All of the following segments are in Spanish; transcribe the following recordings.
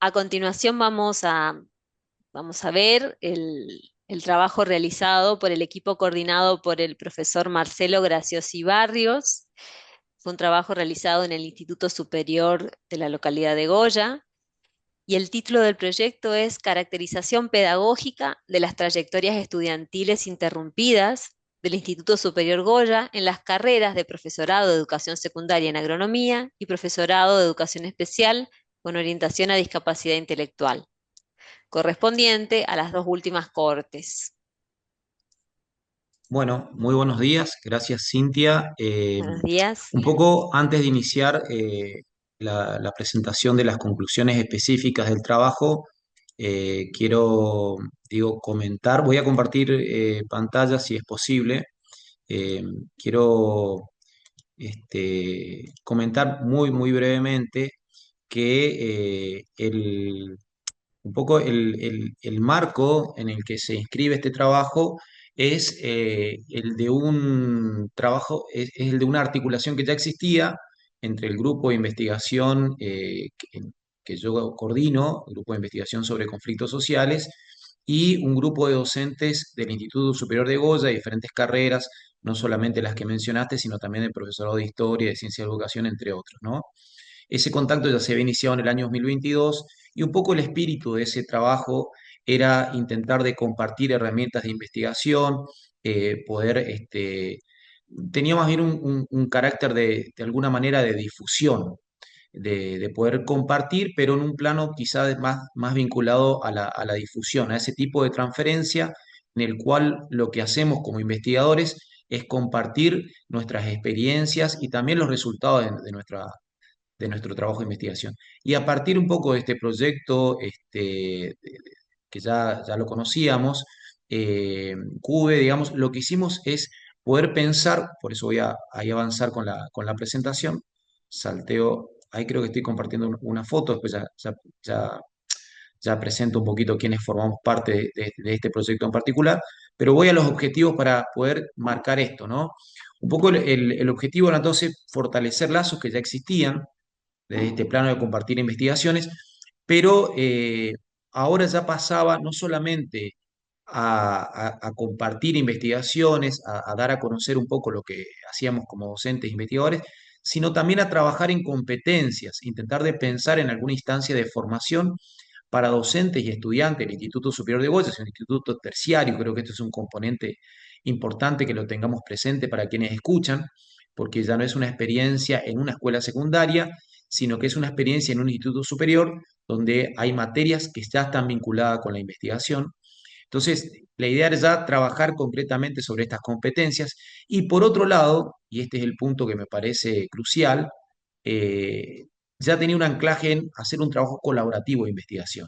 A continuación vamos a ver el trabajo realizado por el equipo coordinado por el profesor Marcelo Graciosi Barrios. Fue un trabajo realizado en el Instituto Superior de la localidad de Goya y el título del proyecto es Caracterización pedagógica de las trayectorias estudiantiles interrumpidas del Instituto Superior Goya en las carreras de profesorado de educación secundaria en agronomía y profesorado de educación especial con orientación a discapacidad intelectual, correspondiente a las dos últimas cortes. Bueno, muy buenos días. Gracias, Cintia. Buenos días. Un poco antes de iniciar la presentación de las conclusiones específicas del trabajo, quiero, comentar. Voy a compartir pantalla si es posible. Eh, Quiero comentar muy brevemente que un poco el marco en el que se inscribe este trabajo es el de un trabajo, es el de una articulación que ya existía entre el grupo de investigación que yo coordino, el grupo de investigación sobre conflictos sociales, y un grupo de docentes del Instituto Superior de Goya, de diferentes carreras, no solamente las que mencionaste, sino también el profesorado de Historia, de Ciencia de Educación, entre otros, ¿no? Ese contacto ya se había iniciado en el año 2022 y un poco el espíritu de ese trabajo era intentar de compartir herramientas de investigación, poder, tenía más bien un carácter de alguna manera de difusión, de poder compartir, pero en un plano quizás más vinculado a la difusión, a ese tipo de transferencia en el cual lo que hacemos como investigadores es compartir nuestras experiencias y también los resultados de nuestro trabajo de investigación. Y a partir un poco de este proyecto, que ya lo conocíamos, CUBE, digamos, lo que hicimos es poder pensar, por eso voy a ahí avanzar con la presentación, salteo, ahí creo que estoy compartiendo una foto, después ya, ya presento un poquito quiénes formamos parte de este proyecto en particular, pero voy a los objetivos para poder marcar esto, ¿no? Un poco el objetivo era entonces fortalecer lazos que ya existían, desde este plano de compartir investigaciones, pero ahora ya pasaba no solamente a compartir investigaciones, a dar a conocer un poco lo que hacíamos como docentes e investigadores, sino también a trabajar en competencias, intentar de pensar en alguna instancia de formación para docentes y estudiantes del Instituto Superior de Goya, es un instituto terciario, creo que esto es un componente importante que lo tengamos presente para quienes escuchan, porque ya no es una experiencia en una escuela secundaria, sino que es una experiencia en un instituto superior donde hay materias que ya están vinculadas con la investigación. Entonces, la idea era ya trabajar concretamente sobre estas competencias y por otro lado, y este es el punto que me parece crucial, eh, ya tenía un anclaje en hacer un trabajo colaborativo de investigación,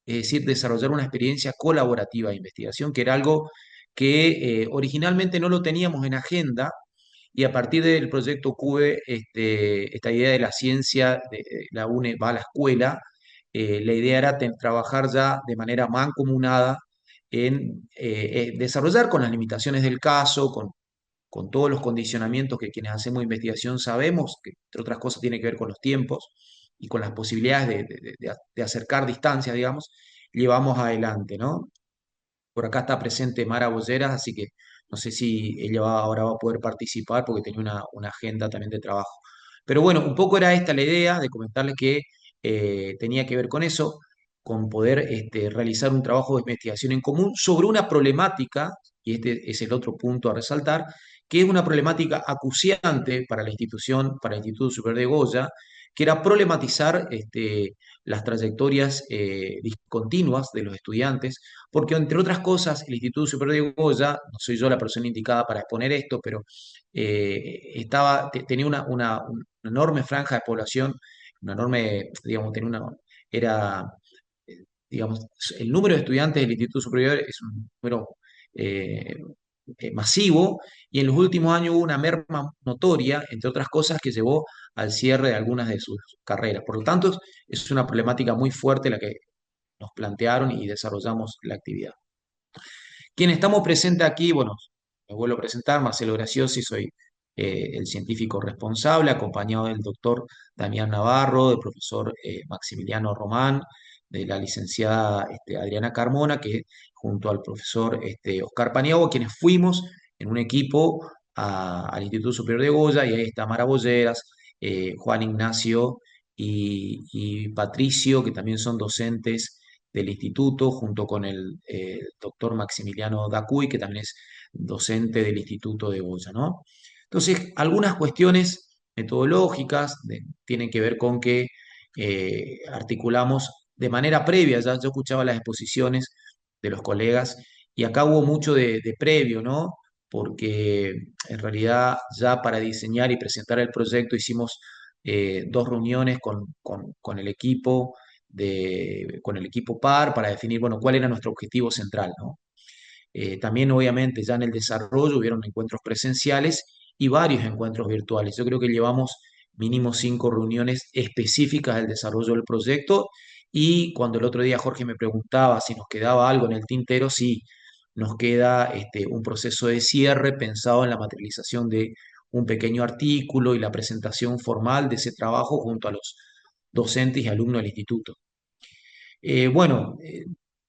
es decir, desarrollar una experiencia colaborativa de investigación, que era algo que originalmente no lo teníamos en agenda, y a partir del proyecto CUBE, esta idea de la ciencia la UNE va a la escuela, la idea era trabajar ya de manera mancomunada en desarrollar con las limitaciones del caso, con todos los condicionamientos que quienes hacemos investigación sabemos, que entre otras cosas tiene que ver con los tiempos y con las posibilidades de acercar distancias, digamos, llevamos adelante, ¿no? Por acá está presente Mara Bolleras, así que no sé si ella ahora va a poder participar porque tenía una agenda también de trabajo. Pero bueno, un poco era esta la idea de comentarles que tenía que ver con eso, con poder realizar un trabajo de investigación en común sobre una problemática, y este es el otro punto a resaltar, que es una problemática acuciante para la institución, para el Instituto Superior de Goya, que era problematizar las trayectorias discontinuas de los estudiantes, porque entre otras cosas, el Instituto Superior de Goya, no soy yo la persona indicada para exponer esto, pero tenía una enorme franja de población, una enorme, digamos, era, digamos, el número de estudiantes del Instituto Superior es un número eh, masivo, y en los últimos años hubo una merma notoria, entre otras cosas, que llevó al cierre de algunas de sus carreras. Por lo tanto, es una problemática muy fuerte la que nos plantearon y desarrollamos la actividad. Quien estamos presentes aquí, bueno, me vuelvo a presentar, Marcelo Graciosi, soy el científico responsable, acompañado del doctor Damián Navarro, del profesor Maximiliano Román, de la licenciada Adriana Carmona, que junto al profesor Oscar Paniagua, quienes fuimos en un equipo al Instituto Superior de Goya, y ahí está Mara Bolleras, Juan Ignacio y Patricio, que también son docentes del instituto, junto con el doctor Maximiliano Dacuy, que también es docente del Instituto de Goya, ¿no? Entonces, algunas cuestiones metodológicas tienen que ver con que articulamos de manera previa, ya yo escuchaba las exposiciones de los colegas y acá hubo mucho de previo, ¿no? Porque en realidad ya para diseñar y presentar el proyecto hicimos dos reuniones con el equipo con el equipo PAR para definir, bueno, cuál era nuestro objetivo central, ¿no? También, obviamente, ya en el desarrollo hubieron encuentros presenciales y varios encuentros virtuales. Yo creo que llevamos mínimo 5 reuniones específicas del desarrollo del proyecto y cuando el otro día Jorge me preguntaba si nos quedaba algo en el tintero, sí, nos queda un proceso de cierre pensado en la materialización de un pequeño artículo y la presentación formal de ese trabajo junto a los docentes y alumnos del instituto. Bueno,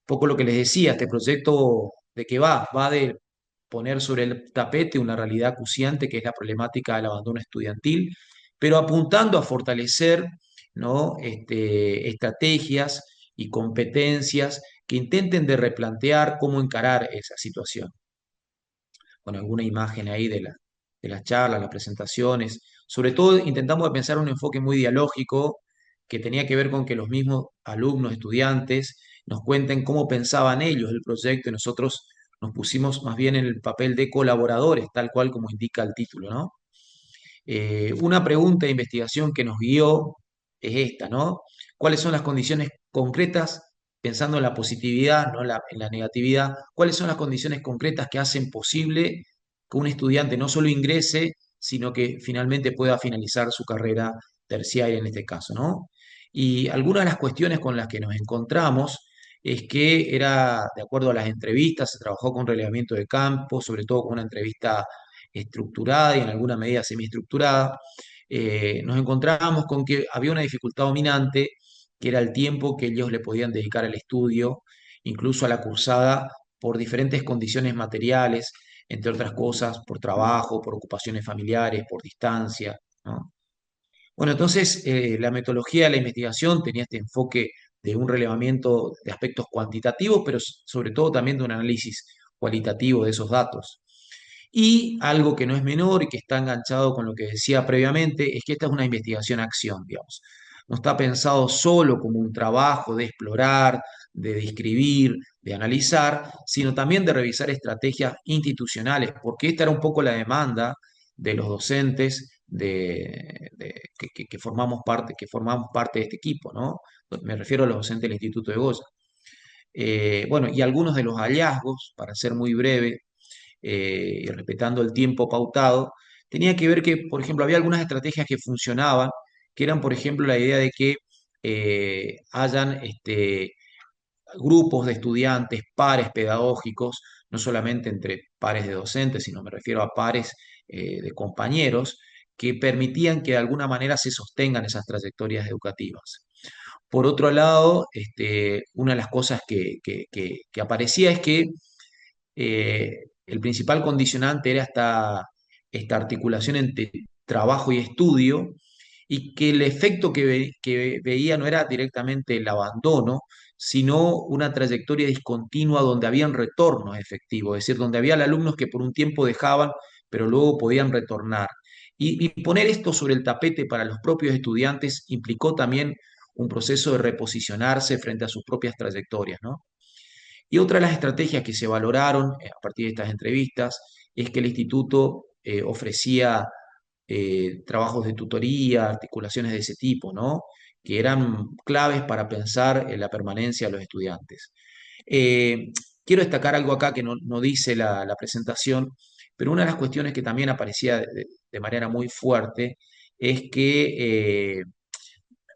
poco lo que les decía, este proyecto de qué va de poner sobre el tapete una realidad acuciante que es la problemática del abandono estudiantil, pero apuntando a fortalecer, ¿no? Estrategias y competencias que intenten de replantear cómo encarar esa situación con alguna imagen ahí de las charlas, las presentaciones. Sobre todo intentamos pensar un enfoque muy dialógico que tenía que ver con que los mismos alumnos, estudiantes, nos cuenten cómo pensaban ellos el proyecto y nosotros nos pusimos más bien en el papel de colaboradores, tal cual como indica el título, ¿no? Una pregunta de investigación que nos guió es esta, ¿no? ¿Cuáles son las condiciones concretas, pensando en la positividad, no en la negatividad, cuáles son las condiciones concretas que hacen posible que un estudiante no solo ingrese, sino que finalmente pueda finalizar su carrera terciaria en este caso, ¿no? Y algunas de las cuestiones con las que nos encontramos es que era, de acuerdo a las entrevistas, se trabajó con relevamiento de campo, sobre todo con una entrevista estructurada y en alguna medida semiestructurada, nos encontrábamos con que había una dificultad dominante, que era el tiempo que ellos le podían dedicar al estudio, incluso a la cursada, por diferentes condiciones materiales, entre otras cosas, por trabajo, por ocupaciones familiares, por distancia, ¿no? Bueno, entonces la metodología de la investigación tenía este enfoque de un relevamiento de aspectos cuantitativos, pero sobre todo también de un análisis cualitativo de esos datos. Y algo que no es menor y que está enganchado con lo que decía previamente, es que esta es una investigación-acción, digamos. No está pensado solo como un trabajo de explorar, de describir, de analizar, sino también de revisar estrategias institucionales, porque esta era un poco la demanda de los docentes que formamos parte de este equipo, ¿no? Me refiero a los docentes del Instituto de Goya. Bueno, y algunos de los hallazgos, para ser muy breve, y respetando el tiempo pautado, tenía que ver que, por ejemplo, había algunas estrategias que funcionaban, que eran, por ejemplo, la idea de que hayan grupos de estudiantes, pares pedagógicos, no solamente entre pares de docentes, sino me refiero a pares de compañeros, que permitían que de alguna manera se sostengan esas trayectorias educativas. Por otro lado, una de las cosas que aparecía es que el principal condicionante era esta articulación entre trabajo y estudio, y que el efecto que veía no era directamente el abandono, sino una trayectoria discontinua donde habían retornos efectivos, es decir, donde había alumnos que por un tiempo dejaban, pero luego podían retornar. Y poner esto sobre el tapete para los propios estudiantes implicó también un proceso de reposicionarse frente a sus propias trayectorias, ¿no? Y otra de las estrategias que se valoraron a partir de estas entrevistas es que el instituto ofrecía trabajos de tutoría, articulaciones de ese tipo, ¿no? Que eran claves para pensar en la permanencia de los estudiantes. Eh, Quiero destacar algo acá que no dice la presentación, pero una de las cuestiones que también aparecía de manera muy fuerte es que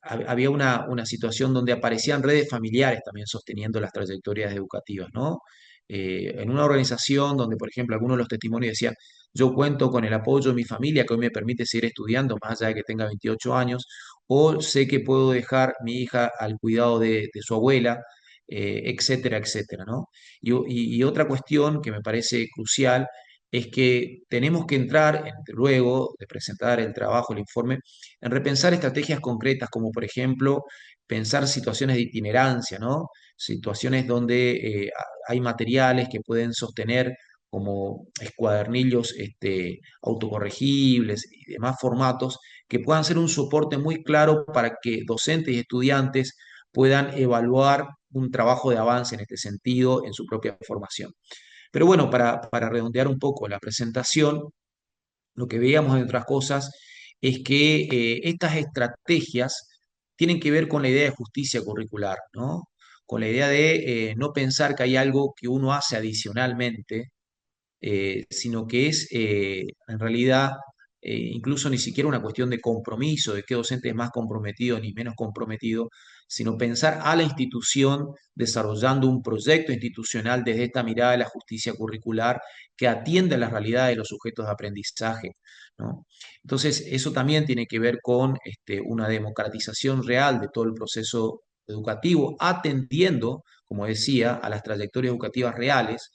había una situación donde aparecían redes familiares también sosteniendo las trayectorias educativas, ¿no? En una organización donde, por ejemplo, algunos de los testimonios decían, yo cuento con el apoyo de mi familia que hoy me permite seguir estudiando más allá de que tenga 28 años, o sé que puedo dejar mi hija al cuidado de su abuela, etcétera, etcétera, ¿no? Y otra cuestión que me parece crucial es que tenemos que entrar, luego de presentar el trabajo, el informe, en repensar estrategias concretas, como por ejemplo pensar situaciones de itinerancia, ¿no? Situaciones donde hay materiales que pueden sostener como escuadernillos autocorregibles y demás formatos que puedan ser un soporte muy claro para que docentes y estudiantes puedan evaluar un trabajo de avance en este sentido en su propia formación. Pero bueno, para redondear un poco la presentación, lo que veíamos de otras cosas es que estas estrategias tienen que ver con la idea de justicia curricular, ¿no? Con la idea de no pensar que hay algo que uno hace adicionalmente, sino que es en realidad incluso ni siquiera una cuestión de compromiso, de qué docente es más comprometido ni menos comprometido, sino pensar a la institución desarrollando un proyecto institucional desde esta mirada de la justicia curricular que atiende a la realidad de los sujetos de aprendizaje, ¿no? Entonces, eso también tiene que ver con una democratización real de todo el proceso educativo, atendiendo, como decía, a las trayectorias educativas reales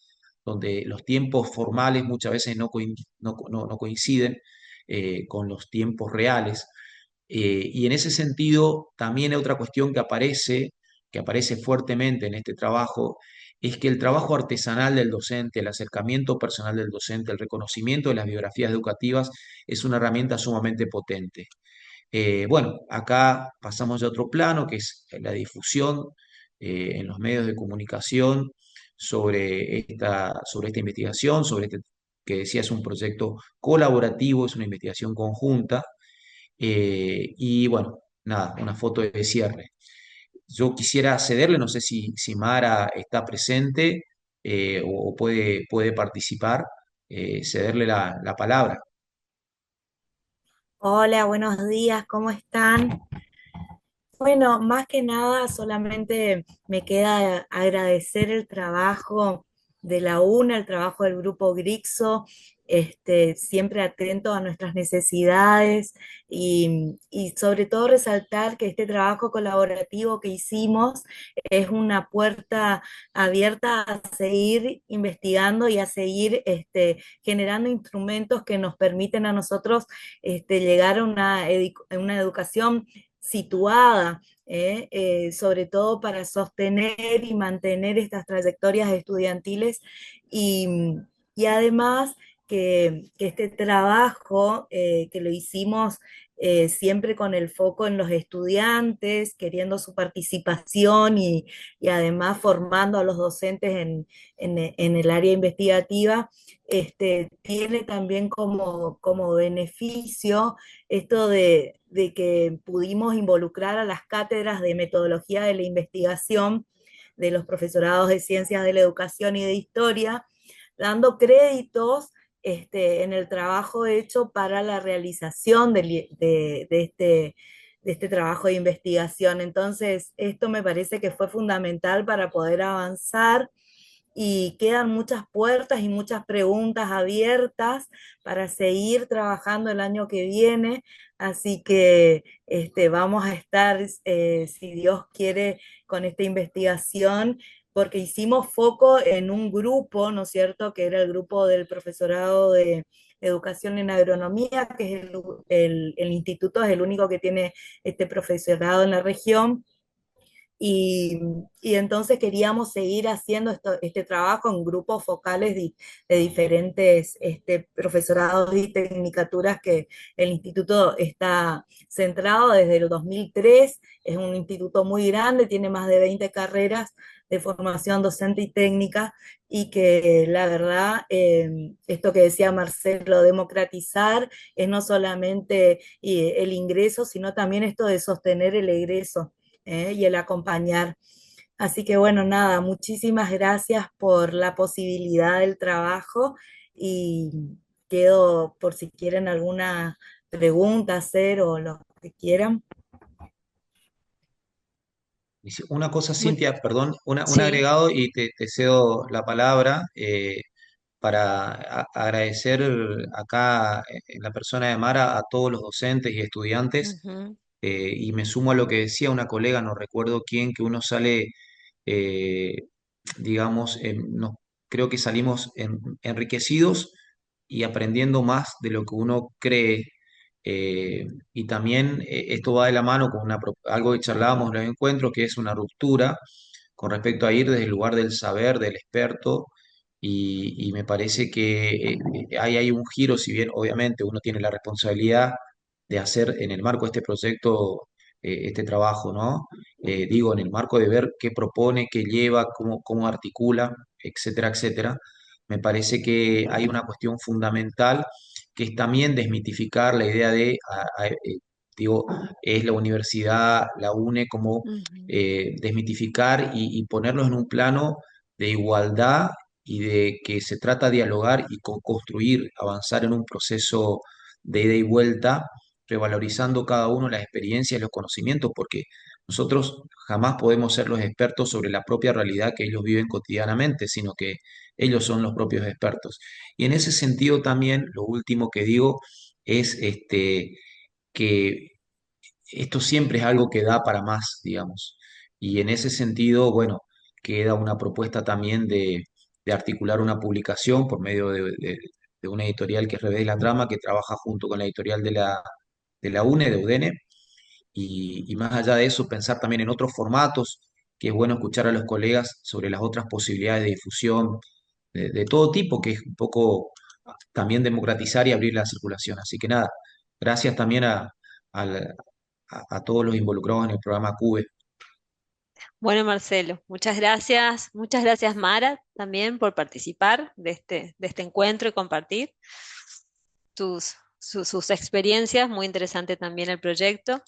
donde los tiempos formales muchas veces no coinciden con los tiempos reales. Y en ese sentido, también hay otra cuestión que aparece fuertemente en este trabajo, es que el trabajo artesanal del docente, el acercamiento personal del docente, el reconocimiento de las biografías educativas es una herramienta sumamente potente. Bueno, acá pasamos a otro plano, que es la difusión en los medios de comunicación sobre esta investigación, sobre este, que decía es un proyecto colaborativo, es una investigación conjunta. Y bueno, nada, una foto de cierre. Yo quisiera cederle, no sé si Mara está presente o puede participar, cederle la palabra. Hola, buenos días, ¿cómo están? Bueno, más que nada, solamente me queda agradecer el trabajo de la UNA, el trabajo del grupo Grixo, siempre atento a nuestras necesidades y sobre todo resaltar que este trabajo colaborativo que hicimos es una puerta abierta a seguir investigando y a seguir generando instrumentos que nos permiten a nosotros llegar a a una educación situada, sobre todo para sostener y mantener estas trayectorias estudiantiles y, y además que este trabajo que lo hicimos siempre con el foco en los estudiantes, queriendo su participación y además formando a los docentes en el área investigativa, tiene también como beneficio esto de que pudimos involucrar a las cátedras de metodología de la investigación de los profesorados de ciencias de la educación y de historia, dando créditos en el trabajo hecho para la realización de este trabajo de investigación. Entonces, esto me parece que fue fundamental para poder avanzar y quedan muchas puertas y muchas preguntas abiertas para seguir trabajando el año que viene. Así que vamos a estar, si Dios quiere, con esta investigación, porque hicimos foco en un grupo, ¿no es cierto?, que era el grupo del profesorado de educación en agronomía, que es el instituto, es el único que tiene este profesorado en la región y, y entonces queríamos seguir haciendo este trabajo en grupos focales de diferentes profesorados y tecnicaturas que el instituto está centrado desde el 2003. Es un instituto muy grande, tiene más de 20 carreras de formación docente y técnica, y que la verdad, esto que decía Marcelo, democratizar es no solamente el ingreso, sino también esto de sostener el egreso y el acompañar. Así que bueno, nada, muchísimas gracias por la posibilidad del trabajo y quedo por si quieren alguna pregunta hacer o lo que quieran. Dice, una cosa, Mu- Cintia, perdón, un sí. agregado y te cedo la palabra para agradecer acá en la persona de Mara a todos los docentes y estudiantes Ujú. y me sumo a lo que decía una colega, no recuerdo quién, que uno sale, eh, digamos, creo que salimos enriquecidos y aprendiendo más de lo que uno cree. Y también esto va de la mano con algo que charlábamos en los encuentros, que es una ruptura con respecto a ir desde el lugar del saber, del experto, y me parece que ahí hay un giro, si bien obviamente uno tiene la responsabilidad de hacer en el marco de este proyecto este trabajo, ¿no? Digo, en el marco de ver qué propone, qué lleva, cómo articula, etcétera, etcétera. Me parece que hay una cuestión fundamental que es también desmitificar la idea de, digo, es la universidad, la UNE, como Ujú. desmitificar y ponerlos en un plano de igualdad y de que se trata de dialogar y construir, avanzar en un proceso de ida y vuelta, revalorizando cada uno las experiencias y los conocimientos, porque nosotros jamás podemos ser los expertos sobre la propia realidad que ellos viven cotidianamente, sino que ellos son los propios expertos. Y en ese sentido también, lo último que digo es que esto siempre es algo que da para más, digamos. Y en ese sentido, bueno, queda una propuesta también de articular una publicación por medio de una editorial que es Revés de la Trama, que trabaja junto con la editorial de la UNE, de UDENE, y más allá de eso, pensar también en otros formatos, que es bueno escuchar a los colegas sobre las otras posibilidades de difusión de todo tipo, que es un poco también democratizar y abrir la circulación. Así que nada, gracias también al- a todos los involucrados en el programa CUBE. Bueno, Marcelo, muchas gracias Mara también por participar de este encuentro y compartir sus experiencias, muy interesante también el proyecto.